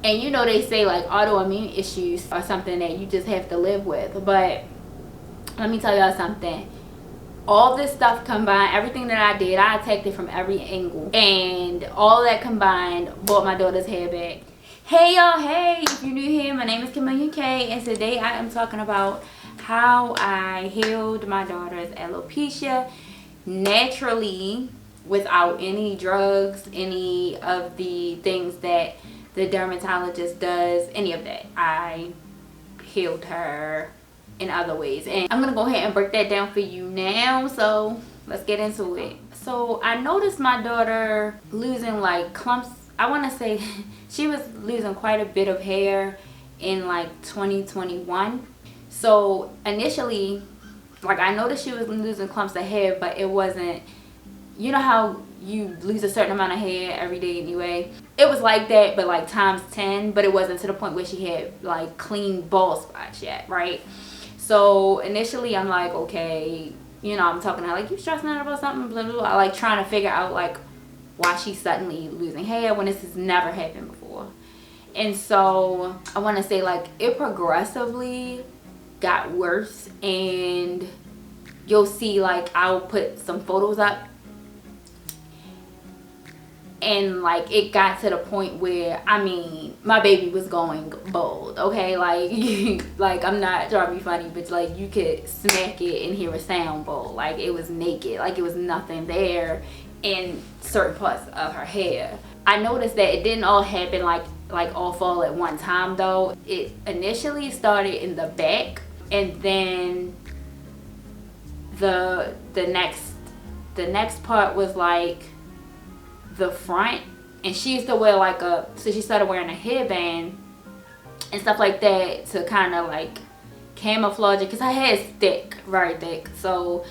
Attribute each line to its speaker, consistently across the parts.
Speaker 1: And you know, they say like autoimmune issues are something that you just have to live with. But let me tell y'all something. All this stuff combined, everything that I did, I attacked it from every angle. And all that combined brought my daughter's hair back. Hey y'all, hey, if you're new here, my name is Chameleon K, and today I am talking about how I healed my daughter's alopecia naturally without any drugs, any of the things that the dermatologist does, any of that. I healed her in other ways, and I'm gonna go ahead and break that down for you now. So let's get into it. So I noticed my daughter losing like clumps. I want to say she was losing quite a bit of hair in like 2021. So initially, like, I noticed she was losing clumps of hair, but it wasn't, you know how you lose a certain amount of hair every day anyway? It was like that, but like times 10, but it wasn't to the point where she had like clean bald spots yet, right? So initially I'm like, okay, you know, I'm talking to her like, you stressing out about something, blah, blah, blah. I like trying to figure out like why she's suddenly losing hair when this has never happened before. And so I want to say like it progressively got worse, and you'll see like I'll put some photos up, and like it got to the point where, I mean, my baby was going bald, okay? Like like, I'm not trying to be funny, but like you could smack it and hear a sound bald. Like it was naked, like it was nothing there in certain parts of her hair. I noticed that it didn't all happen like all fall at one time though. It initially started in the back, and then the next part was like the front. And she used to wear like so she started wearing a hairband and stuff like that to kind of like camouflage it, because her hair is thick, very thick. So,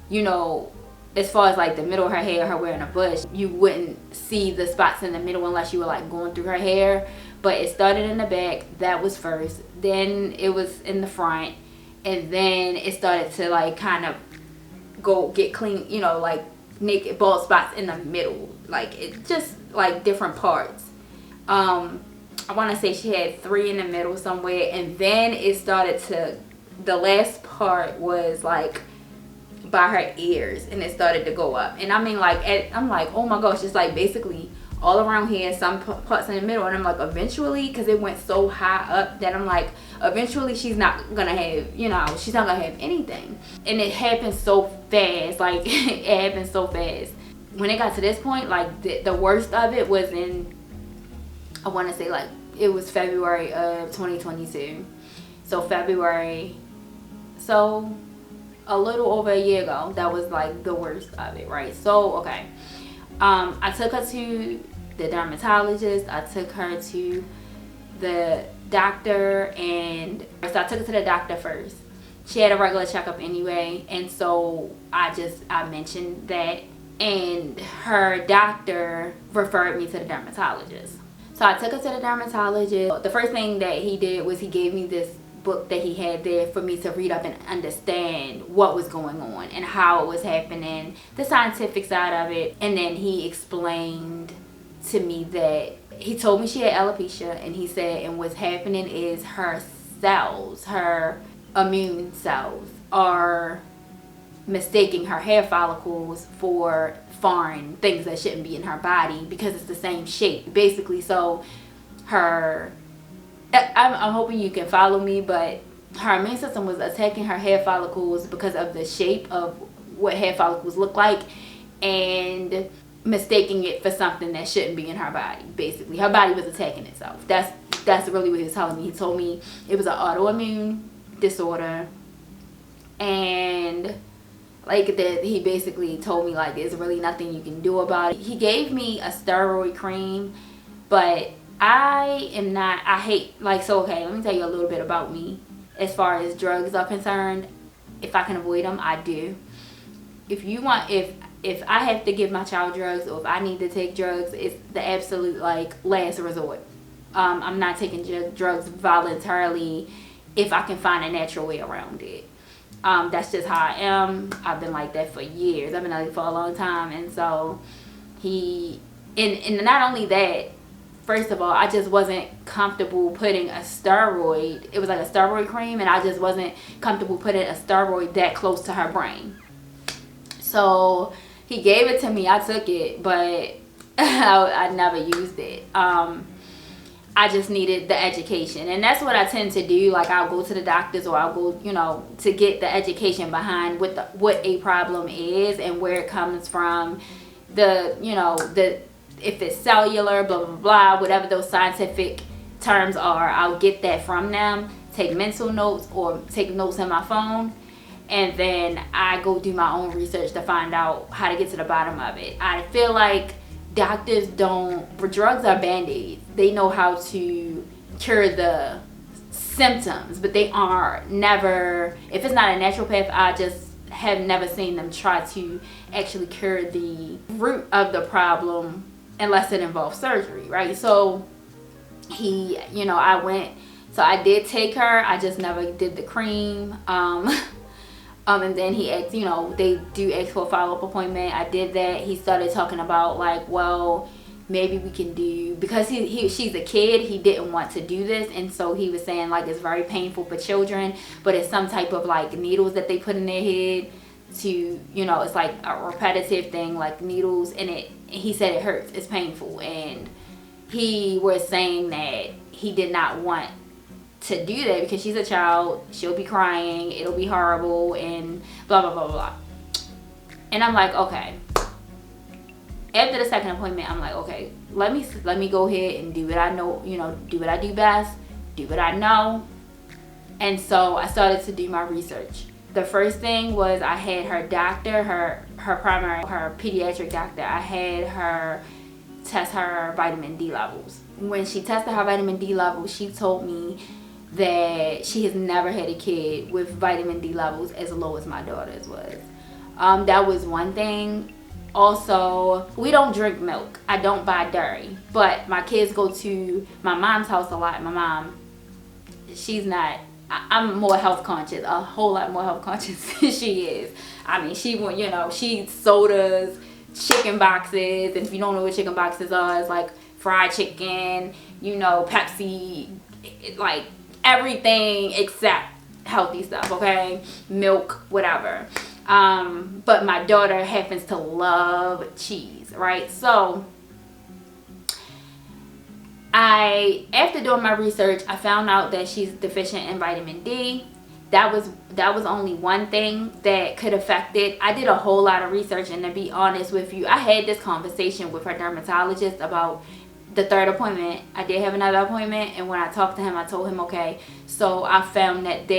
Speaker 1: you know, as far as like the middle of her hair, her wearing a bush, you wouldn't see the spots in the middle unless you were like going through her hair. But it started in the back, that was first, then it was in the front, and then it started to like kind of go get clean, you know, like naked bald spots in the middle. Like it just like different parts. I want to say she had 3 in the middle somewhere, and then it started to, the last part was like by her ears, and it started to go up. And I mean, like I'm like, oh my gosh, it's like basically all around here, some parts in the middle. And I'm like, eventually, because it went so high up, that I'm like, eventually she's not gonna have, you know, she's not gonna have anything. And it happened so fast, like it happened so fast. When it got to this point, like the worst of it was in, I want to say like it was February of 2022. So February, so a little over a year ago, that was like the worst of it, right? So okay, I took her to the dermatologist, I took her to the doctor, and so I took her to the doctor first. She had a regular checkup anyway, and so I mentioned that, and her doctor referred me to the dermatologist. So I took her to the dermatologist. The first thing that he did was he gave me this book that he had there for me to read up and understand what was going on and how it was happening, the scientific side of it. And then he explained to me that he told me she had alopecia, and he said, and what's happening is her cells, her immune cells, are mistaking her hair follicles for foreign things that shouldn't be in her body because it's the same shape basically. So her, I'm hoping you can follow me, but her immune system was attacking her hair follicles because of the shape of what hair follicles look like, and mistaking it for something that shouldn't be in her body. Basically, her body was attacking itself. That's really what he was telling me. He told me it was an autoimmune disorder, and like that, he basically told me like there's really nothing you can do about it. He gave me a steroid cream, but I hate, like, so okay, let me tell you a little bit about me. As far as drugs are concerned, if I can avoid them, I do. If I have to give my child drugs, or if I need to take drugs, it's the absolute like last resort. I'm not taking drugs voluntarily if I can find a natural way around it. That's just how I am. I've been like that for years. I've been like for a long time. And so and not only that, first of all, I just wasn't comfortable putting a steroid. It was like a steroid cream, and I just wasn't comfortable putting a steroid that close to her brain. So he gave it to me. I took it, but I never used it. I just needed the education, and that's what I tend to do. Like, I'll go to the doctors, or I'll go, you know, to get the education behind what a problem is and where it comes from. If it's cellular, blah blah blah, whatever those scientific terms are, I'll get that from them. Take mental notes or take notes in my phone, and then I go do my own research to find out how to get to the bottom of it. I feel like doctors don't, drugs are band-aids. They know how to cure the symptoms, but they are never, if it's not a naturopath, I just have never seen them try to actually cure the root of the problem unless it involves surgery, right? So I did take her. I just never did the cream. And then he asked, they do ask for a follow-up appointment. I did that. He started talking about, like, well, maybe we can do, because she's a kid, he didn't want to do this. And so he was saying, like, it's very painful for children, but it's some type of, like, needles that they put in their head to, it's like a repetitive thing, like needles, and he said it hurts, it's painful. And he was saying that he did not want to do that because she's a child, she'll be crying, it'll be horrible, and blah blah blah blah. And I'm like, okay. After the second appointment, I'm like, okay, let me go ahead and do what I know, do what I do best, do what I know. And so I started to do my research. The first thing was, I had her doctor, her pediatric doctor, I had her test her vitamin D levels. When she tested her vitamin D levels, she told me that she has never had a kid with vitamin D levels as low as my daughter's was. That was one thing. Also, we don't drink milk. I don't buy dairy, but my kids go to my mom's house a lot. My mom, she's not, I'm more health conscious, a whole lot more health conscious than she is. I mean, she eats sodas, chicken boxes, and if you don't know what chicken boxes are, it's like fried chicken, Pepsi, like everything except healthy stuff, okay? Milk, whatever. But my daughter happens to love cheese, right? So after doing my research, I found out that she's deficient in vitamin D. That was only one thing that could affect it. I did a whole lot of research, and to be honest with you, I had this conversation with her dermatologist about the third appointment. I did have another appointment, and when I talked to him, I told him, okay, so I found that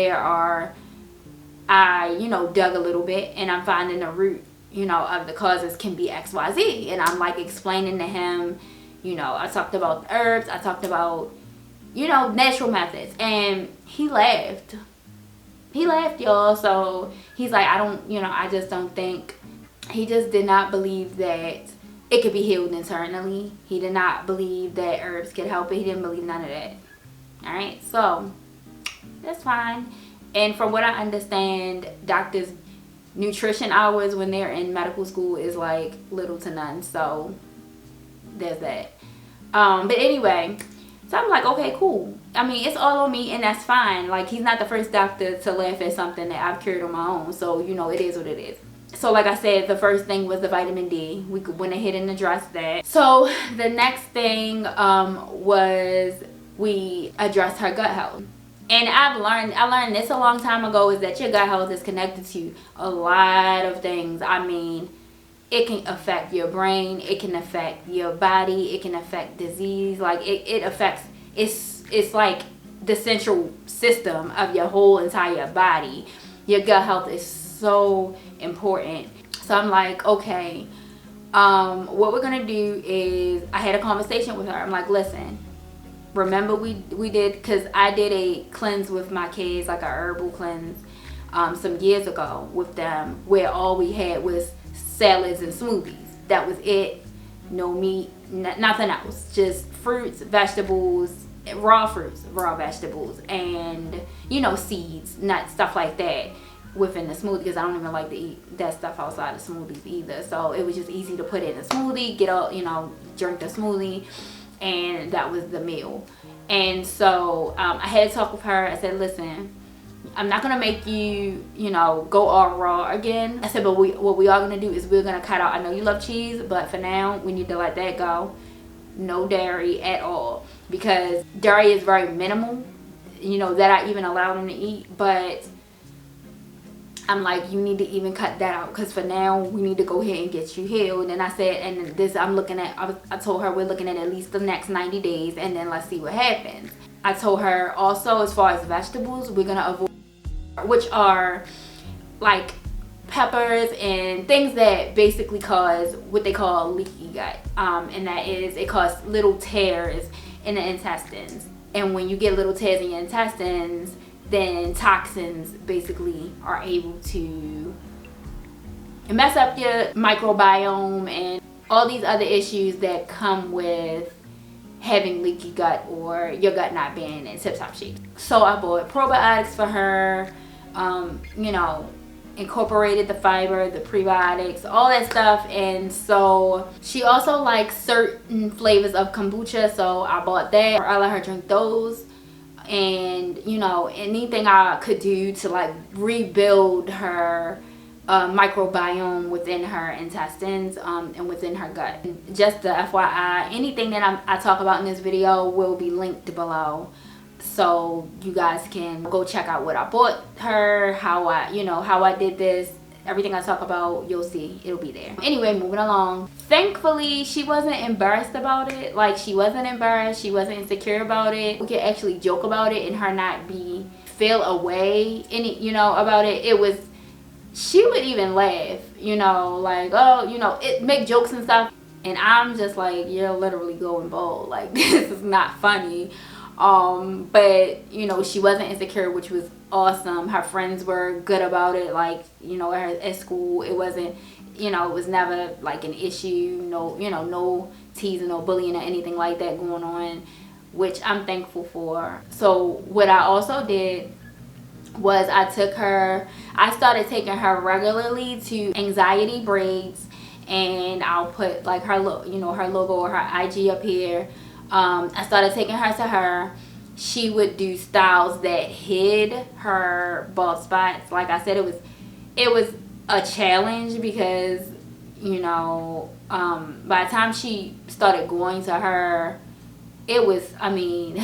Speaker 1: I dug a little bit, and I'm finding the root, of the causes can be XYZ. And I'm like explaining to him, I talked about herbs, I talked about, natural methods, and he laughed. He laughed, y'all. So he's like, I just don't think, he just did not believe that it could be healed internally. He did not believe that herbs could help it. He didn't believe none of that. All right, so that's fine. And from what I understand, doctors' nutrition hours when they're in medical school is like little to none. So there's that. But anyway, so I'm like, okay, cool. I mean, it's all on me, and that's fine. Like, he's not the first doctor to laugh at something that I've cured on my own. So, it is what it is. So like I said, the first thing was the vitamin D. We went ahead and addressed that. So the next thing was we addressed her gut health. And I learned this a long time ago, is that your gut health is connected to a lot of things. I mean, it can affect your brain, it can affect your body, it can affect disease. Like it affects, it's like the central system of your whole entire body. Your gut health is so important. So I'm like, okay, what we're gonna do is, I had a conversation with her. I'm like, listen, remember we did, because I did a cleanse with my kids, like a herbal cleanse, some years ago with them, where all we had was salads and smoothies. That was it. No meat, nothing else, just fruits, vegetables, raw fruits, raw vegetables, and seeds, nuts, stuff like that within the smoothie, because I don't even like to eat that stuff outside of smoothies either. So it was just easy to put in a smoothie, get all, drink the smoothie, and that was the meal. And so I had to talk with her. I said, listen, I'm not gonna make you, you know, go all raw again. I said, but what we are gonna do is we're gonna cut out, I know you love cheese, but for now we need to let that go. No dairy at all, because dairy is very minimal, you know, that I even allow them to eat. But I'm like, you need to even cut that out, because for now we need to go ahead and get you healed. And I said, and this I'm looking at, I told her we're looking at least the next 90 days, and then let's see what happens. I told her also, as far as vegetables, we're gonna avoid, which are like peppers and things that basically cause what they call leaky gut, and that is, it causes little tears in the intestines. And when you get little tears in your intestines, then toxins basically are able to mess up your microbiome and all these other issues that come with having leaky gut or your gut not being in tip-top shape. So I bought probiotics for her, you know, incorporated the fiber, the prebiotics, all that stuff. And so she also likes certain flavors of kombucha, so I bought that. I let her drink those. And you know, anything I could do to like rebuild her microbiome within her intestines and within her gut. Just the FYI, anything that I talk about in this video will be linked below, so you guys can go check out what I bought her, how I did this. Everything I talk about, you'll see, it'll be there. Anyway, moving along. Thankfully, she wasn't embarrassed about it. Like, she wasn't embarrassed, she wasn't insecure about it. We could actually joke about it and her not feel away about it. It was, she would even laugh, you know, like, oh, you know, make jokes and stuff. And I'm just like, you're literally going bold. Like, this is not funny. But you know, she wasn't insecure, which was awesome. Her friends were good about it. Like, you know, at school, it wasn't, you know, it was never like an issue. No, you know, no teasing or bullying or anything like that going on, which I'm thankful for. So what I also did was I started taking her regularly to anxiety braids, and I'll put like her logo or her IG up here. I started taking her to her. She would do styles that hid her bald spots. Like I said, it was a challenge because, you know, by the time she started going to her, it was, I mean,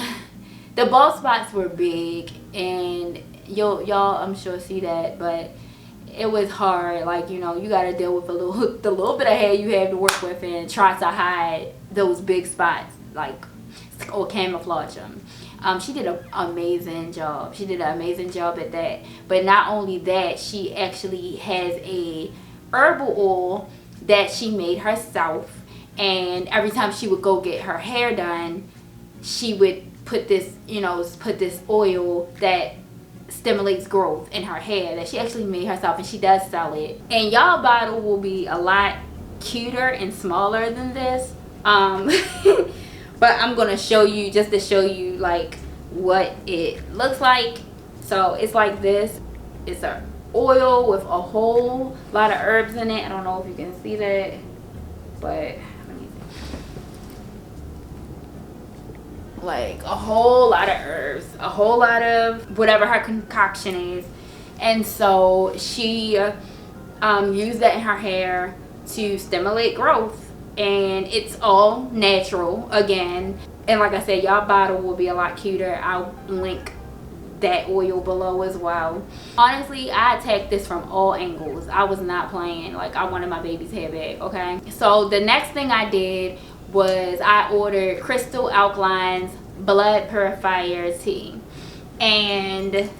Speaker 1: the bald spots were big, and y'all I'm sure see that, but it was hard. Like, you know, you got to deal with the little bit of hair you have to work with and try to hide those big spots, like, or camouflage them. She did an amazing job. She did an amazing job at that. But not only that, she actually has a herbal oil that she made herself, and every time she would go get her hair done, she would put this oil that stimulates growth in her hair that she actually made herself, and she does sell it. And y'all bottle will be a lot cuter and smaller than this. But I'm gonna show you, just to show you like what it looks like. So it's like this. It's an oil with a whole lot of herbs in it. I don't know if you can see that, but let me see. Like a whole lot of herbs, a whole lot of whatever her concoction is. And so she used that in her hair to stimulate growth. And it's all natural again, and like I said, y'all bottle will be a lot cuter. I'll link that oil below as well. Honestly, I attacked this from all angles. I was not playing. Like, I wanted my baby's hair back. Okay, so the next thing I did was I ordered Crystal Alkaline's blood purifier tea, and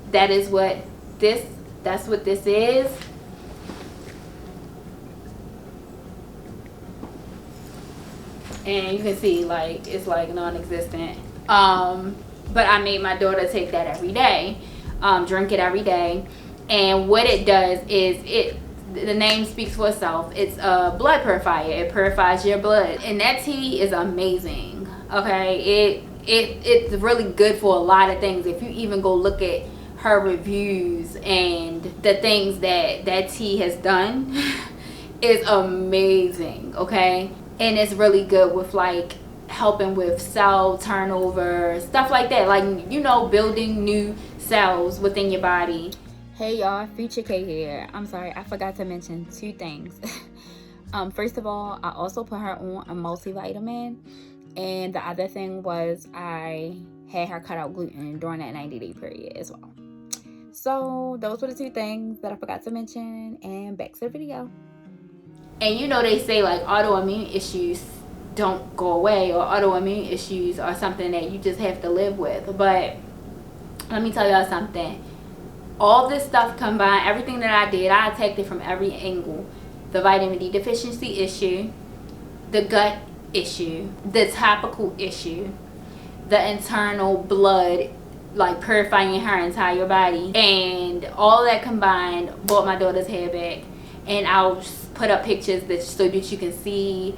Speaker 1: that's what this is. And you can see, like, it's like non-existent. But I made my daughter take that every day, drink it every day. And what it does is, the name speaks for itself. It's a blood purifier. It purifies your blood, and that tea is amazing. Okay, it's really good for a lot of things. If you even go look at her reviews and the things that tea has done, is amazing. Okay. And it's really good with like helping with cell turnover, stuff like that, like, you know, building new cells within your body. Hey y'all, Future K here. I'm sorry, I forgot to mention 2 things. First of all, I also put her on a multivitamin, and the other thing was I had her cut out gluten during that 90-day period as well. So those were the 2 things that I forgot to mention, and back to the video. And you know, they say like autoimmune issues don't go away, or autoimmune issues are something that you just have to live with. But let me tell y'all something. All this stuff combined, everything that I did, I attacked it from every angle. The vitamin D deficiency issue, the gut issue, the topical issue, the internal blood, like purifying her entire body, and all that combined brought my daughter's hair back. And I'll just put up pictures so that you can see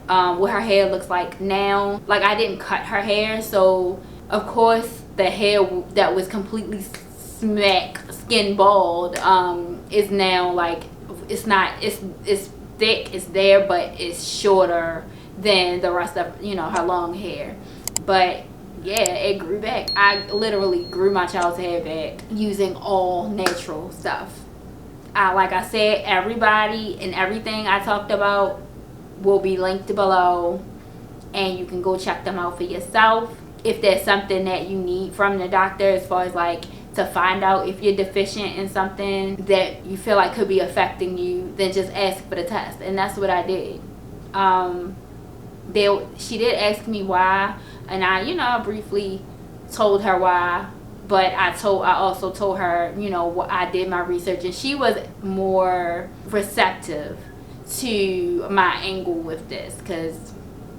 Speaker 1: what her hair looks like now. Like, I didn't cut her hair, so of course the hair that was completely smack skin bald is now like, it's not, it's thick, it's there, but it's shorter than the rest of, you know, her long hair. But yeah, it grew back. I literally grew my child's hair back using all natural stuff. Like I said, everybody and everything I talked about will be linked below, and you can go check them out for yourself. If there's something that you need from the doctor, as far as like to find out if you're deficient in something that you feel like could be affecting you, then just ask for the test. And that's what I did. She did ask me why, and I, you know, briefly told her why. But I also told her, you know, I did my research, and she was more receptive to my angle with this, because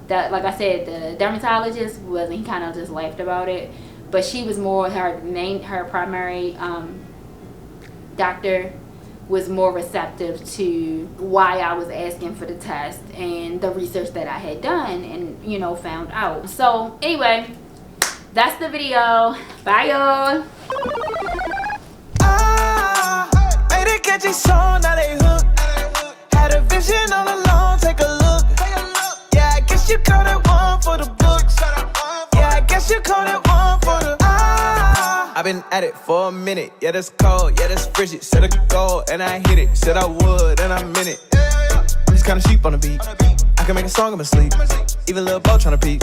Speaker 1: that, like I said, the dermatologist wasn't. He kind of just laughed about it, but she was more, her primary doctor was more receptive to why I was asking for the test and the research that I had done and, you know, found out. So anyway, that's the video. Bye, y'all. Made a catchy song, now they hook. Had a vision all along, take a look. Yeah, I guess you call it one for the books. Yeah, I guess you call it one for the I've been at it for a minute. Yeah, that's cold, yeah, that's frigid. Said I could go, and I hit it. Said I would, and I'm in it. I'm just kinda sheep on the beat. I can make a song in my sleep. Even Lil' Bo tryna peep.